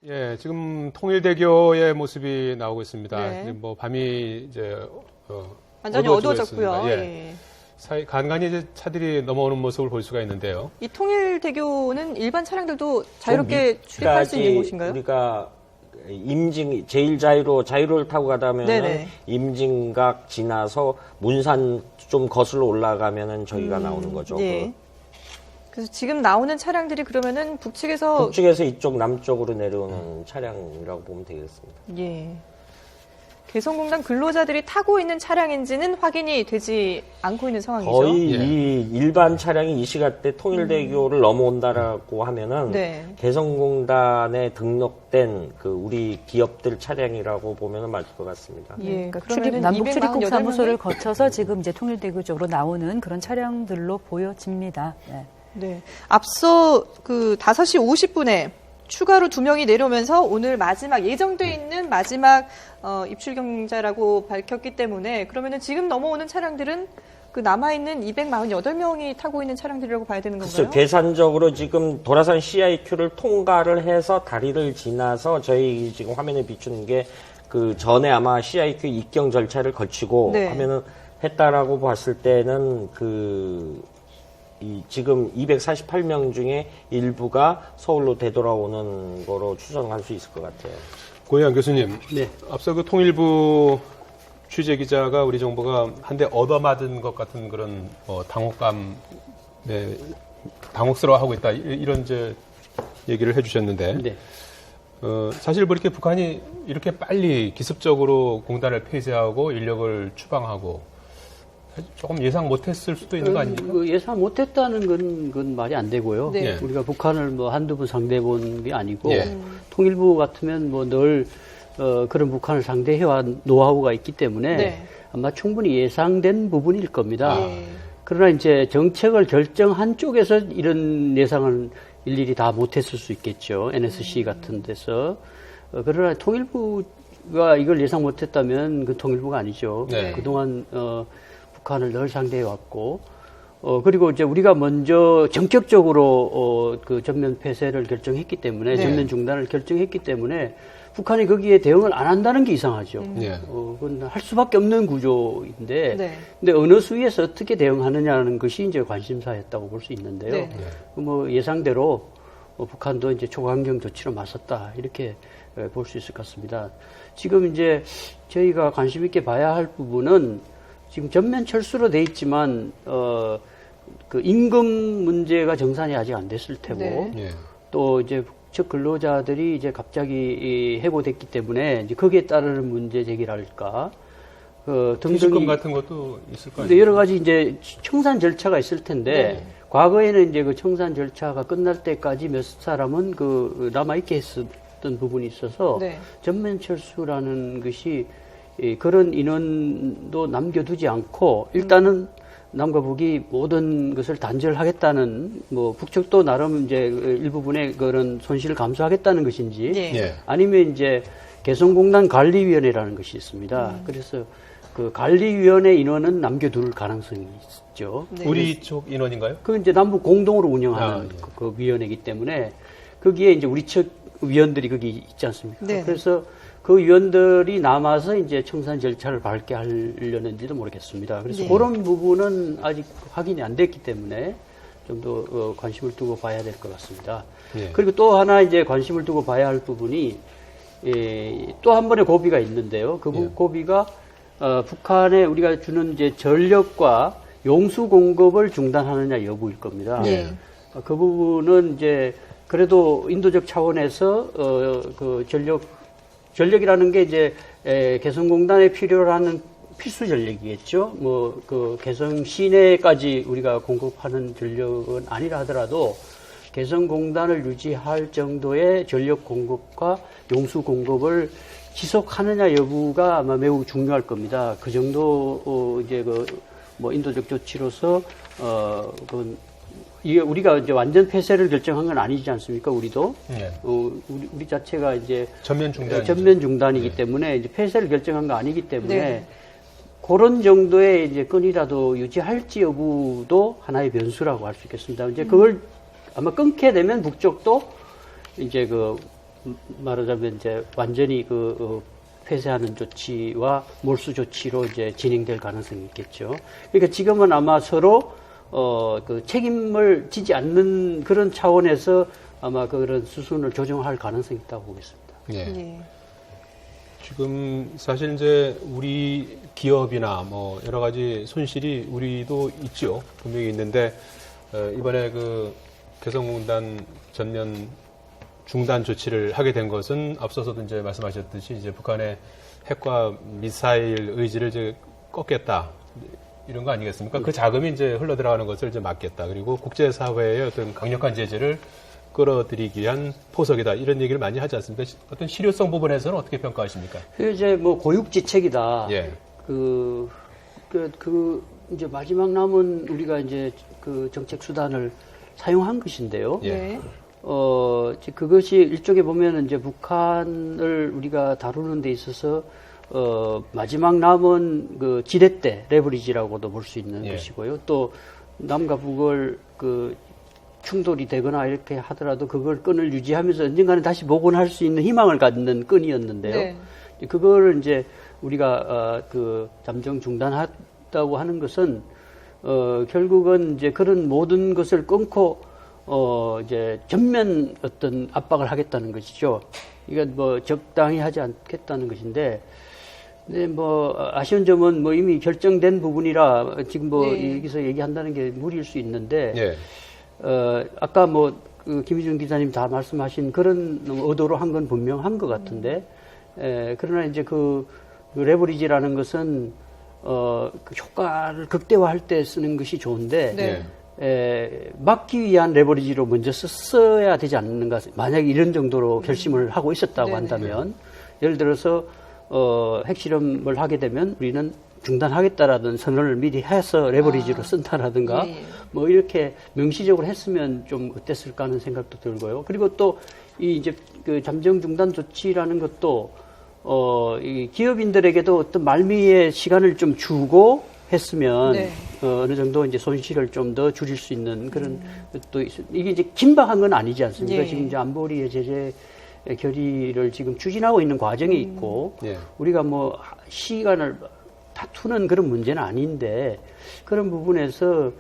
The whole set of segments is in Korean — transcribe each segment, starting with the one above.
예, 지금 통일대교의 모습이 나오고 있습니다. 네. 뭐 밤이 이제 완전히 어두워졌고요. 예. 간간히 이제 차들이 넘어오는 모습을 볼 수가 있는데요. 이 통일대교는 일반 차량들도 자유롭게 출입할 수 있는 곳인가요? 우리가 임진 자유로를 타고 가다 보면 임진각 지나서 문산 좀 거슬러 올라가면은 저희가 나오는 거죠. 예. 그래서 지금 나오는 차량들이 그러면은 북측에서 이쪽 남쪽으로 내려오는 차량이라고 보면 되겠습니다. 예. 개성공단 근로자들이 타고 있는 차량인지는 확인이 되지 않고 있는 상황이죠. 거의 이 일반 차량이 이 시간대 통일대교를 넘어온다라고 하면은 개성공단에 등록된 그 우리 기업들 차량이라고 보면은 맞을 것 같습니다. 예. 그러니까 남북 출입국 사무소를 거쳐서 지금 이제 통일대교 쪽으로 나오는 그런 차량들로 보여집니다. 네. 네. 앞서 그 5시 50분에 추가로 2명이 내려오면서 오늘 예정돼 있는 마지막 입출 경자라고 밝혔기 때문에 그러면은 지금 넘어오는 차량들은 그 남아있는 248명이 타고 있는 차량들이라고 봐야 되는 건가요? 그렇죠. 계산적으로 지금 도라산 CIQ를 통과를 해서 다리를 지나서 저희 지금 화면에 비추는 게 그 전에 아마 CIQ 입경 절차를 거치고 하면은 했다라고 봤을 때는 지금 248명 중에 일부가 서울로 되돌아오는 거로 추정할 수 있을 것 같아요. 고혜영 교수님, 네. 앞서 그 통일부 취재 기자가 우리 정부가 한 대 얻어맞은 것 같은 그런 당혹스러워하고 있다 이런 이제 얘기를 해주셨는데, 네. 사실 뭐 이렇게 북한이 이렇게 빨리 기습적으로 공단을 폐쇄하고 인력을 추방하고 조금 예상 못했을 수도 있는 거 아닙니까? 예상 못했다는 건 말이 안 되고요. 네. 우리가 북한을 뭐 한두 번 상대해 본 게 아니고 통일부 같으면 뭐 늘 그런 북한을 상대해온 노하우가 있기 때문에 아마 충분히 예상된 부분일 겁니다. 그러나 이제 정책을 결정한 쪽에서 이런 예상을 일일이 다 못했을 수 있겠죠. NSC 같은 데서. 그러나 통일부가 이걸 예상 못했다면 그 통일부가 아니죠. 그동안 북한을 늘 상대해왔고, 그리고 이제 우리가 먼저 전격적으로 그 전면 폐쇄를 결정했기 때문에 전면 중단을 결정했기 때문에 북한이 거기에 대응을 안 한다는 게 이상하죠. 그건 할 수밖에 없는 구조인데, 근데 어느 수위에서 어떻게 대응하느냐는 것이 이제 관심사였다고 볼 수 있는데요. 뭐 예상대로 북한도 이제 초강경 조치로 맞섰다 이렇게 볼 수 있을 것 같습니다. 지금 이제 저희가 관심 있게 봐야 할 부분은 지금 전면 철수로 돼 있지만 그 임금 문제가 정산이 아직 안 됐을 테고 또 이제 북측 근로자들이 이제 갑자기 해고됐기 때문에 이제 거기에 따르는 문제 제기랄까 퇴직금 같은 것도 있을 거 아니에요. 여러 가지 이제 청산 절차가 있을 텐데 과거에는 이제 그 청산 절차가 끝날 때까지 몇 사람은 그 남아 있게 했었던 부분이 있어서 전면 철수라는 것이 그런 인원도 남겨두지 않고 일단은 남과 북이 모든 것을 단절하겠다는 뭐 북측도 나름 이제 일부분의 그런 손실을 감수하겠다는 것인지 아니면 이제 개성공단 관리위원회라는 것이 있습니다. 그래서 그 관리위원회 인원은 남겨둘 가능성이 있죠. 우리 쪽 인원인가요? 그 이제 남북 공동으로 운영하는 그 위원회이기 때문에 거기에 이제 우리 측 위원들이 거기 있지 않습니까? 그래서 그 위원들이 남아서 이제 청산 절차를 밟게 하려는지도 모르겠습니다. 그래서 그런 부분은 아직 확인이 안 됐기 때문에 좀 더 관심을 두고 봐야 될 것 같습니다. 그리고 또 하나 이제 관심을 두고 봐야 할 부분이 또 한 번의 고비가 있는데요. 그 고비가 북한에 우리가 주는 이제 전력과 용수 공급을 중단하느냐 여부일 겁니다. 그 부분은 이제 그래도 인도적 차원에서 그 전력이라는 게 이제 개성공단에 필요로 하는 필수 전력이겠죠. 뭐 그 개성 시내까지 우리가 공급하는 전력은 아니라 하더라도 개성공단을 유지할 정도의 전력 공급과 용수 공급을 지속하느냐 여부가 아마 매우 중요할 겁니다. 그 정도 이제 그 뭐 인도적 조치로서 이게 우리가 이제 완전 폐쇄를 결정한 건 아니지 않습니까? 우리도 우리 자체가 이제 전면 중단이기 때문에 이제 폐쇄를 결정한 거 아니기 때문에 그런 정도의 이제 끈이라도 유지할지 여부도 하나의 변수라고 할 수 있겠습니다. 이제 그걸 아마 끊게 되면 북쪽도 이제 그 말하자면 이제 완전히 폐쇄하는 조치와 몰수 조치로 이제 진행될 가능성이 있겠죠. 그러니까 지금은 아마 서로 책임을 지지 않는 그런 차원에서 아마 그런 수순을 조정할 가능성이 있다고 보겠습니다. 예. 예. 지금 사실 이제 우리 기업이나 뭐 여러 가지 손실이 우리도 있죠. 분명히 있는데 이번에 그 개성공단 전면 중단 조치를 하게 된 것은 앞서서도 이제 말씀하셨듯이 이제 북한의 핵과 미사일 의지를 이제 꺾겠다. 이런 거 아니겠습니까? 그 자금이 이제 흘러 들어가는 것을 이제 막겠다. 그리고 국제사회의 어떤 강력한 제재를 끌어들이기 위한 포석이다. 이런 얘기를 많이 하지 않습니까? 어떤 실효성 부분에서는 어떻게 평가하십니까? 이제 뭐 고육지책이다. 예. 이제 마지막 남은 우리가 이제 그 정책 수단을 사용한 것인데요. 예. 네. 이제 그것이 일종의 보면은 이제 북한을 우리가 다루는 데 있어서 마지막 남은 그 지렛대 레버리지라고도 볼 수 있는 예. 것이고요. 또 남과 북을 충돌이 되거나 이렇게 하더라도 그걸 끈을 유지하면서 언젠가는 다시 복원할 수 있는 희망을 갖는 끈이었는데요. 네. 그거를 이제 우리가 잠정 중단했다고 하는 것은 결국은 이제 그런 모든 것을 끊고 이제 전면 어떤 압박을 하겠다는 것이죠. 이건 뭐 적당히 하지 않겠다는 것인데, 근데 뭐 아쉬운 점은 뭐 이미 결정된 부분이라 지금 뭐 네. 여기서 얘기한다는 게 무리일 수 있는데, 예. 아까 뭐 김희준 기자님 다 말씀하신 그런 의도로 한 건 분명한 것 같은데, 그러나 이제 그 레버리지라는 것은 그 효과를 극대화할 때 쓰는 것이 좋은데, 네. 막기 위한 레버리지로 먼저 써야 되지 않는가. 만약에 이런 정도로 결심을 하고 있었다고 네네. 한다면, 예를 들어서 핵실험을 하게 되면 우리는 중단하겠다라는 선언을 미리 해서 레버리지로 쓴다라든가, 예. 뭐 이렇게 명시적으로 했으면 좀 어땠을까 하는 생각도 들고요. 그리고 또 이 이제 그 잠정 중단 조치라는 것도 이 기업인들에게도 어떤 말미의 시간을 좀 주고 했으면 네. 어느 정도 이제 손실을 좀 더 줄일 수 있는 그런 것도 이게 이제 긴박한 건 아니지 않습니까? 예. 지금 이제 안보리의 제재 결의를 지금 추진하고 있는 과정이 있고 예. 우리가 뭐 시간을 다투는 그런 문제는 아닌데 그런 부분에서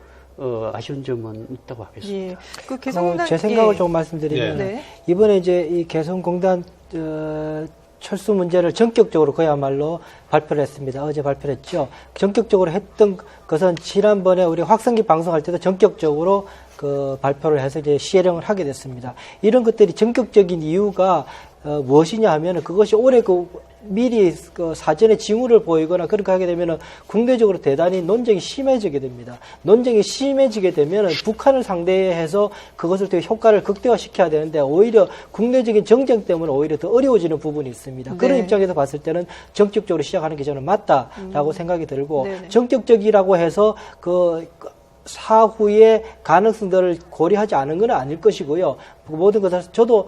아쉬운 점은 있다고 하겠습니다. 예. 그 개성공단 제 생각을 예. 좀 말씀드리면 네. 이번에 이제 이 개성공단 철수 문제를 전격적으로 그야말로 발표를 했습니다. 어제 발표를 했죠. 전격적으로 했던 것은 지난번에 우리 확성기 방송할 때도 전격적으로 그 발표를 해서 이제 시행을 하게 됐습니다. 이런 것들이 전격적인 이유가 무엇이냐 하면은 그것이 올해 미리 사전에 징후를 보이거나 그렇게 하게 되면은 국내적으로 대단히 논쟁이 심해지게 됩니다. 논쟁이 심해지게 되면은 북한을 상대해서 그것을 되게 효과를 극대화시켜야 되는데 오히려 국내적인 정쟁 때문에 오히려 더 어려워지는 부분이 있습니다. 네. 그런 입장에서 봤을 때는 정격적으로 시작하는 게 저는 맞다라고 생각이 들고 네네. 정격적이라고 해서 사후의 가능성들을 고려하지 않은 건 아닐 것이고요. 모든 것을 저도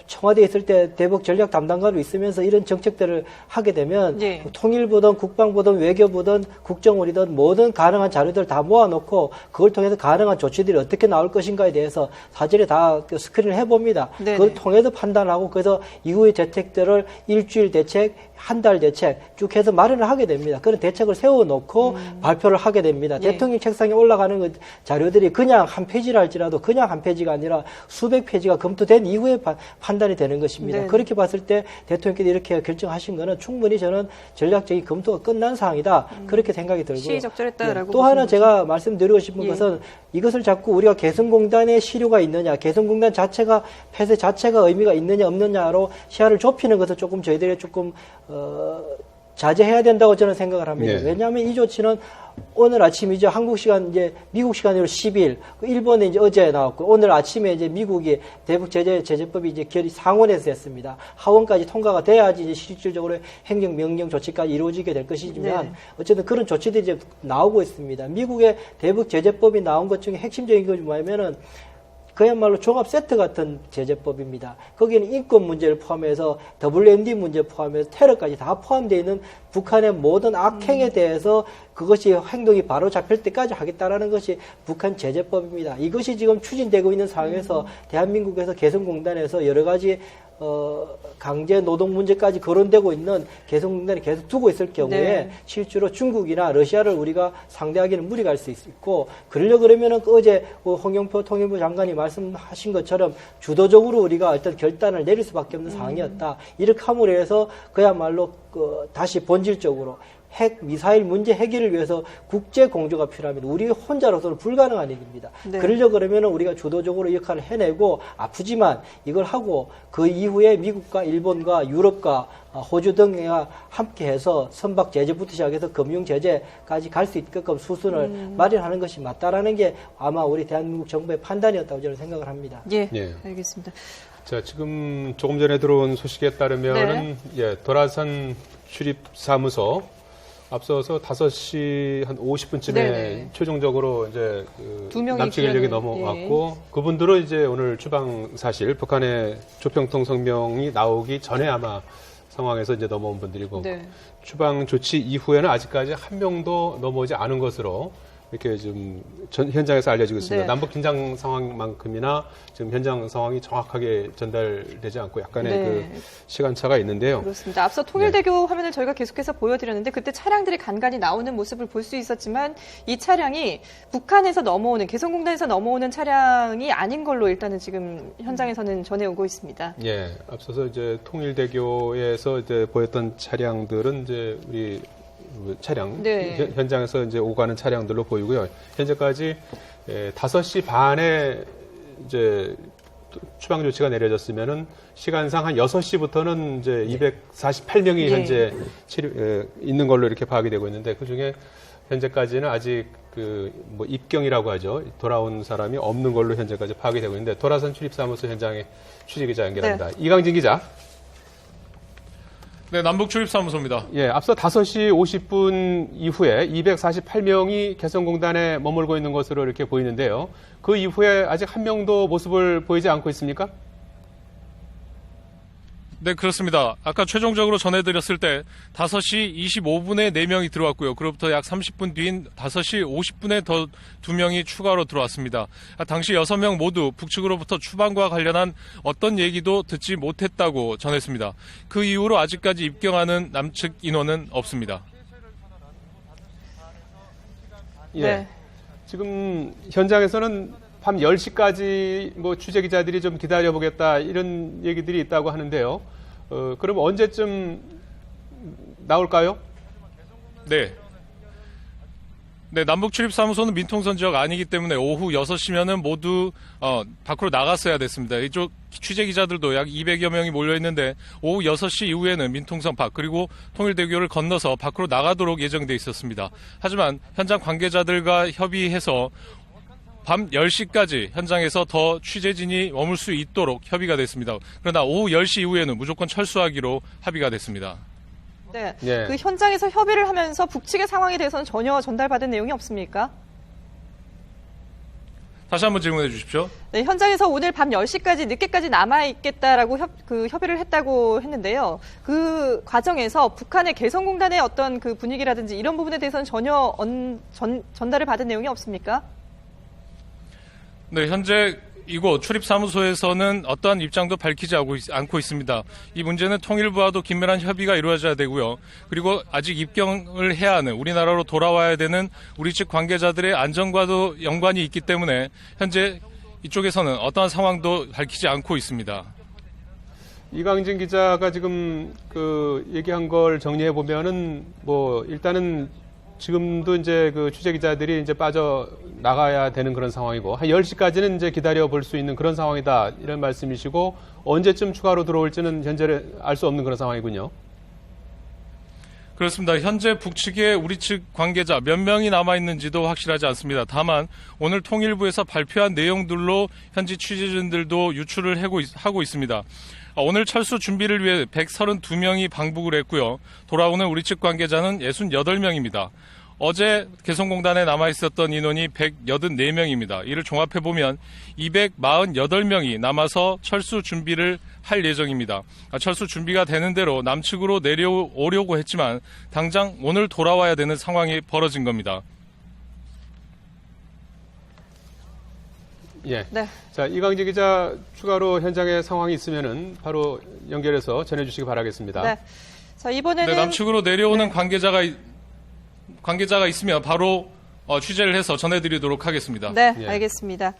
청와대에 있을 때 대북 전략 담당관으로 있으면서 이런 정책들을 하게 되면 예. 통일부든 국방부든 외교부든 국정원이든 모든 가능한 자료들을 다 모아놓고 그걸 통해서 가능한 조치들이 어떻게 나올 것인가에 대해서 사전에 다 스크린을 해봅니다. 네네. 그걸 통해서 판단하고 그래서 이후의 대책들을 일주일 대책, 한 달 대책 쭉 해서 마련을 하게 됩니다. 그런 대책을 세워놓고 발표를 하게 됩니다. 예. 대통령 책상에 올라가는 자료들이 그냥 한 페이지라 할지라도 그냥 한 페이지가 아니라 수백 페이지가 검토된 이후에 판단이 되는 것입니다. 네. 그렇게 봤을 때 대통령께서 이렇게 결정하신 거는 충분히 저는 전략적인 검토가 끝난 사항이다. 그렇게 생각이 들고요. 시의적절했다라고 또 하나 보시는 제가 말씀드리고 싶은 예. 것은 이것을 자꾸 우리가 개성공단의 실효가 있느냐, 개성공단 자체가 폐쇄 자체가 의미가 있느냐 없느냐로 시야를 좁히는 것을 조금 저희들이 조금 자제해야 된다고 저는 생각을 합니다. 예. 왜냐하면 이 조치는 오늘 아침이죠. 한국 시간 이제 미국 시간으로 10일, 일본에 이제 어제 나왔고 오늘 아침에 이제 미국이 대북 제재법이 이제 결의 상원에서 했습니다. 하원까지 통과가 돼야지 이제 실질적으로 행정 명령 조치까지 이루어지게 될 것이지만 네. 어쨌든 그런 조치들이 이제 나오고 있습니다. 미국의 대북 제재법이 나온 것 중에 핵심적인 것이 뭐냐면은 그야말로 종합 세트 같은 제재법입니다. 거기는 인권 문제를 포함해서 WMD 문제 포함해서 테러까지 다 포함되어 있는 북한의 모든 악행에 대해서 그것이 행동이 바로 잡힐 때까지 하겠다라는 것이 북한 제재법입니다. 이것이 지금 추진되고 있는 상황에서 대한민국에서 개성공단에서 여러 가지 강제 노동 문제까지 거론되고 있는 개성공단이 계속 두고 있을 경우에 네. 실제로 중국이나 러시아를 우리가 상대하기는 무리가 갈 수 있고, 그러려 그러면은 어제 홍영표 통일부 장관이 말씀하신 것처럼 주도적으로 우리가 어떤 결단을 내릴 수밖에 없는 상황이었다. 이렇게 함으로 해서 그야말로 다시 본질적으로 핵 미사일 문제 해결을 위해서 국제 공조가 필요합니다. 우리 혼자로서는 불가능한 일입니다. 네. 그러려 그러면 우리가 주도적으로 역할을 해내고, 아프지만 이걸 하고 그 이후에 미국과 일본과 유럽과 호주 등과 함께해서 선박 제재부터 시작해서 금융 제재까지 갈 수 있게끔 수순을 마련하는 것이 맞다라는 게 아마 우리 대한민국 정부의 판단이었다고 저는 생각을 합니다. 예, 예. 알겠습니다. 자, 지금 조금 전에 들어온 소식에 따르면은 예, 도라산 출입사무소 앞서서 5시 한 50분쯤에 네네. 최종적으로 이제 두 명이 남측 인력이 귀환을- 넘어왔고 그분들은 이제 오늘 추방 사실 북한의 조평통 성명이 나오기 전에 아마 상황에서 이제 넘어온 분들이고 네. 추방 조치 이후에는 아직까지 한 명도 넘어오지 않은 것으로 이렇게 좀 현장에서 알려지고 있습니다. 네. 남북 긴장 상황만큼이나 지금 현장 상황이 정확하게 전달되지 않고 약간의 네. 그 시간차가 있는데요. 그렇습니다. 앞서 통일대교 화면을 저희가 계속해서 보여드렸는데 그때 차량들이 간간히 나오는 모습을 볼 수 있었지만 이 차량이 북한에서 넘어오는 개성공단에서 넘어오는 차량이 아닌 걸로 일단은 지금 현장에서는 전해오고 있습니다. 예, 앞서서 이제 통일대교에서 이제 보였던 차량들은 이제 우리 차량 네. 현장에서 이제 오가는 차량들로 보이고요. 현재까지 5시 반에 이제 추방 조치가 내려졌으면은 시간상 한 6시부터는 이제 248명이 예. 현재 있는 걸로 이렇게 파악이 되고 있는데 그 중에 현재까지는 아직 뭐 입경이라고 하죠. 돌아온 사람이 없는 걸로 현재까지 파악이 되고 있는데 도라산 출입사무소 현장에 취재기자 연결합니다. 이강진 기자. 네, 남북 출입사무소입니다. 예, 앞서 5시 50분 이후에 248명이 개성공단에 머물고 있는 것으로 이렇게 보이는데요. 그 이후에 아직 한 명도 모습을 보이지 않고 있습니까? 네, 그렇습니다. 아까 최종적으로 전해드렸을 때 5시 25분에 4명이 들어왔고요. 그로부터 약 30분 뒤인 5시 50분에 더 2명이 추가로 들어왔습니다. 당시 6명 모두 북측으로부터 추방과 관련한 어떤 얘기도 듣지 못했다고 전했습니다. 그 이후로 아직까지 입경하는 남측 인원은 없습니다. 예. 네. 지금 현장에서는 밤 10시까지 뭐 취재기자들이 좀 기다려보겠다 이런 얘기들이 있다고 하는데요. 그럼 언제쯤 나올까요? 네. 네, 남북 출입사무소는 민통선 지역 아니기 때문에 오후 6시면은 모두 밖으로 나갔어야 됐습니다. 이쪽 취재기자들도 약 200여 명이 몰려있는데 오후 6시 이후에는 민통선 밖 그리고 통일대교를 건너서 밖으로 나가도록 예정돼 있었습니다. 하지만 현장 관계자들과 협의해서 밤 10시까지 현장에서 더 취재진이 머물 수 있도록 협의가 됐습니다. 그러나 오후 10시 이후에는 무조건 철수하기로 합의가 됐습니다. 네. 예. 그 현장에서 협의를 하면서 북측의 상황에 대해서는 전혀 전달받은 내용이 없습니까? 다시 한번 질문해 주십시오. 네, 현장에서 오늘 밤 10시까지 늦게까지 남아있겠다라고 협의를 했다고 했는데요. 그 과정에서 북한의 개성공단의 어떤 그 분위기라든지 이런 부분에 대해서는 전혀 전달을 받은 내용이 없습니까? 네, 현재 이곳 출입사무소에서는 어떠한 입장도 밝히지 않고 있습니다. 이 문제는 통일부와도 긴밀한 협의가 이루어져야 되고요. 그리고 아직 입경을 해야 하는 우리나라로 돌아와야 되는 우리 측 관계자들의 안전과도 연관이 있기 때문에 현재 이쪽에서는 어떠한 상황도 밝히지 않고 있습니다. 이강진 기자가 지금 얘기한 걸 정리해 보면은 뭐 일단은 지금도 이제 그 취재 기자들이 이제 빠져 나가야 되는 그런 상황이고 한 10시까지는 이제 기다려 볼 수 있는 그런 상황이다 이런 말씀이시고 언제쯤 추가로 들어올지는 현재 알 수 없는 그런 상황이군요. 그렇습니다. 현재 북측에 우리 측 관계자 몇 명이 남아있는지도 확실하지 않습니다. 다만 오늘 통일부에서 발표한 내용들로 현지 취재진들도 유출을 하고 있습니다. 오늘 철수 준비를 위해 132명이 방북을 했고요. 돌아오는 우리 측 관계자는 68명입니다. 어제 개성공단에 남아있었던 인원이 184명입니다. 이를 종합해보면 248명이 남아서 철수 준비를 할 예정입니다. 철수 준비가 되는 대로 남측으로 내려오려고 했지만 당장 오늘 돌아와야 되는 상황이 벌어진 겁니다. 예. 네. 자, 이광재 기자 추가로 현장의 상황이 있으면은 바로 연결해서 전해주시기 바라겠습니다. 네. 자, 이번에는 네, 남측으로 내려오는 관계자가 있으면 바로 취재를 해서 전해드리도록 하겠습니다. 네, 예. 알겠습니다.